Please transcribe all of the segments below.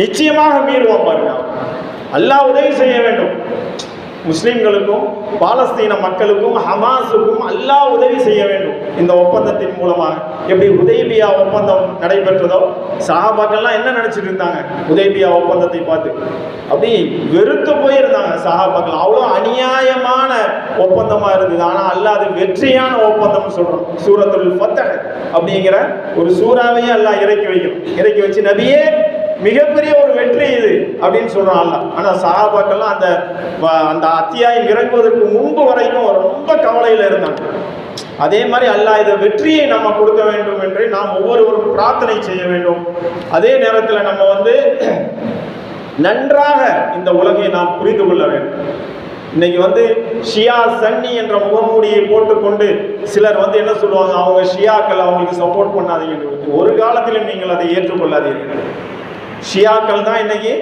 நிச்சயமாக மீறுவான் பாருங்க. அல்லாஹ் உதவி செய்ய வேண்டும். முஸ்லிம்களுக்கும் பாலஸ்தீன மக்களுக்கும் ஹமாஸுக்கும் அல்லாஹ் உதவி செய்ய வேண்டும். இந்த ஒப்பந்தத்தின் மூலமாக எப்படி ஹுதைபியா ஒப்பந்தம் நடைபெற்றதோ, சஹாபாக்கள்லாம் என்ன நினைச்சிட்டு இருந்தாங்க? ஹுதைபியா ஒப்பந்தத்தை பார்த்து அப்படி வெறுத்து போயிருந்தாங்க சஹாபாக்கள். அவ்வளோ அநியாயமான ஒப்பந்தமா இருந்தது. ஆனால் அல்லாஹ் அது வெற்றியான ஒப்பந்தம் சொல்றோம். சூரத்துல் ஃபத்ஹ் அப்படிங்கிற ஒரு சூறாவையே அல்லாஹ் இறக்கி வச்சு நபியே மிகப்பெரிய ஒரு வெற்றி இது அப்படின்னு சொல்றான் அல்லாஹ். ஆனா சஹாபாக்கள்லாம் அந்த அத்தியாயம் இறங்குவதற்கு முன்பு வரைக்கும் ரொம்ப கவலையில இருந்தாங்க. அதே மாதிரி அல்லாஹ் இதை வெற்றியை நம்ம கொடுக்க வேண்டும் என்று நாம் ஒவ்வொருவரும் பிரார்த்தனை செய்ய வேண்டும். அதே நேரத்தில் நம்ம நன்றாக இந்த உலகை நாம் புரிந்து கொள்ள வேண்டும். இன்னைக்கு ஷியா சன்னி என்ற முகமூடியை போட்டுக்கொண்டு சிலர் என்ன சொல்லுவாங்க, அவங்க ஷியாக்கள், அவங்களுக்கு சப்போர்ட் பண்ணாதீங்க. ஒரு காலத்திலும் நீங்கள் அதை ஏற்றுக்கொள்ளாதீர்கள். ஷியாக்கள் தான் இன்னைக்கு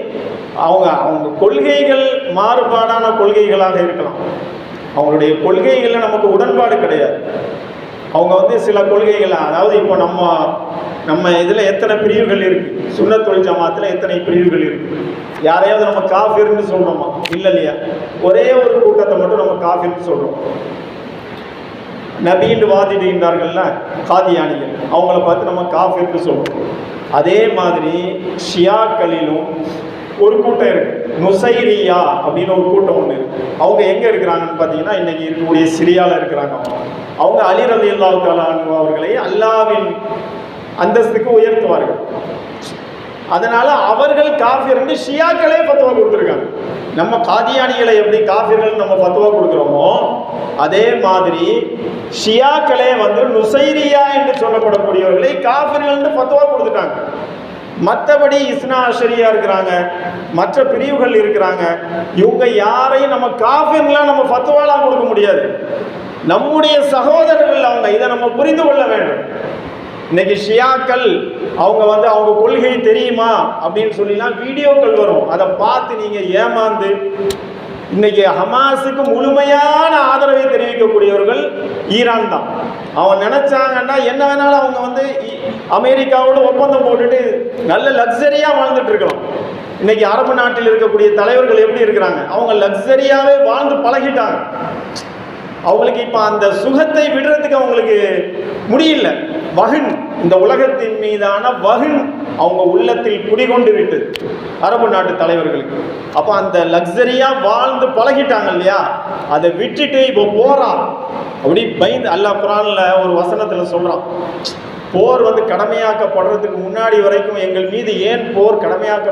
அவங்க கொள்கைகள் மாறுபாடான கொள்கைகளாக இருக்கலாம். அவங்களுடைய கொள்கைகளில் நமக்கு உடன்பாடு கிடையாது. அவங்க சில கொள்கைகள், அதாவது இப்போ நம்ம இதில் எத்தனை பிரிவுகள் இருக்கு, சுன்னத் வல் ஜமாத்தில் எத்தனை பிரிவுகள் இருக்கு? யாரையாவது நம்ம காஃபிர்னு சொல்றோமா? இல்லை இல்லையா? ஒரே ஒரு கூட்டத்தை மட்டும் நம்ம காஃபிர்னு சொல்றோம். நபின்னு வாதிடுகின்றார்கள்ல காதியானிகள், அவங்கள பார்த்து நம்ம காஃபிர்னு சொல்றோம். அதே மாதிரி ஷியாக்களிலும் ஒரு கூட்டம் இருக்கு, நுசைரியா அப்படின்னு ஒரு கூட்டம் ஒன்று இருக்கு. அவங்க எங்க இருக்கிறாங்கன்னு பார்த்தீங்கன்னா இன்னைக்கு இருக்கக்கூடிய சிரியாவில் இருக்கிறாங்க. அவங்க அலி ரலியல்லாஹு தஆலா அன்ஹு அவர்களை அல்லாஹ்வின் அந்தஸ்துக்கு உயர்த்துவார்கள். அதனால அவர்கள் காஃபிர்னு ஷியாக்களே ஃபத்வா கொடுத்துருக்காங்க. நம்ம காதியானிகளை எப்படி காஃபிர்கள் நம்ம ஃபத்வா கொடுக்குறோமோ, அதே மாதிரி ஷியாக்களே நுசைரியா என்று சொல்லப்படக்கூடியவர்களை காஃபிர்கள் ஃபத்வா கொடுத்துட்டாங்க. மற்றபடி இஸ்னா அஷரியா இருக்கிறாங்க, மற்ற பிரிவுகள் இருக்கிறாங்க. இவங்க யாரையும் நம்ம காஃபிர்லாம் நம்ம ஃபத்வாலாம் கொடுக்க முடியாது. நம்முடைய சகோதரர்கள் அவங்க, இதை நம்ம புரிந்து கொள்ள வேண்டும். இன்னைக்கு ஷியாக்கள் அவங்க அவங்க கொள்கை தெரியுமா அப்படின்னு சொல்லிலாம் வீடியோக்கள் வரும். அதை பார்த்து நீங்க ஏமாந்து இன்னைக்கு ஹமாஸுக்கு முழுமையான ஆதரவை தெரிவிக்கக்கூடியவர்கள் ஈரான் தான். அவன் நினைச்சாங்கன்னா என்ன வேணாலும் அவங்க அமெரிக்காவோட ஒப்பந்தம் போட்டுட்டு நல்ல லக்ஸரியா வாழ்ந்துட்டு இருக்கலாம். இன்னைக்கு அரபு நாட்டில் இருக்கக்கூடிய தலைவர்கள் எப்படி இருக்கிறாங்க? அவங்க லக்ஸரியாவே வாழ்ந்து பழகிட்டாங்க. அவங்களுக்கு இப்ப அந்த சுகத்தை விடுறதுக்கு அவங்களுக்கு முடியல. வஹன், இந்த உலகத்தின் மீதான வஹன் அவங்க உள்ளத்தில் குடிகொண்டு விட்டு அரபு நாட்டு தலைவர்களுக்கு. அப்ப அந்த லக்ஸரியா வாழ்ந்து பழகிட்டாங்க இல்லையா, அதை விட்டுட்டு இப்போ போறான். அப்படி பயந்து அல்லாஹ் குர்ஆன்ல ஒரு வசனத்துல சொல்றான், போர் கடமையாக்கப்படுறதுக்கு முன்னாடி வரைக்கும் எங்கள் மீது ஏன் போர் கடமையாக்க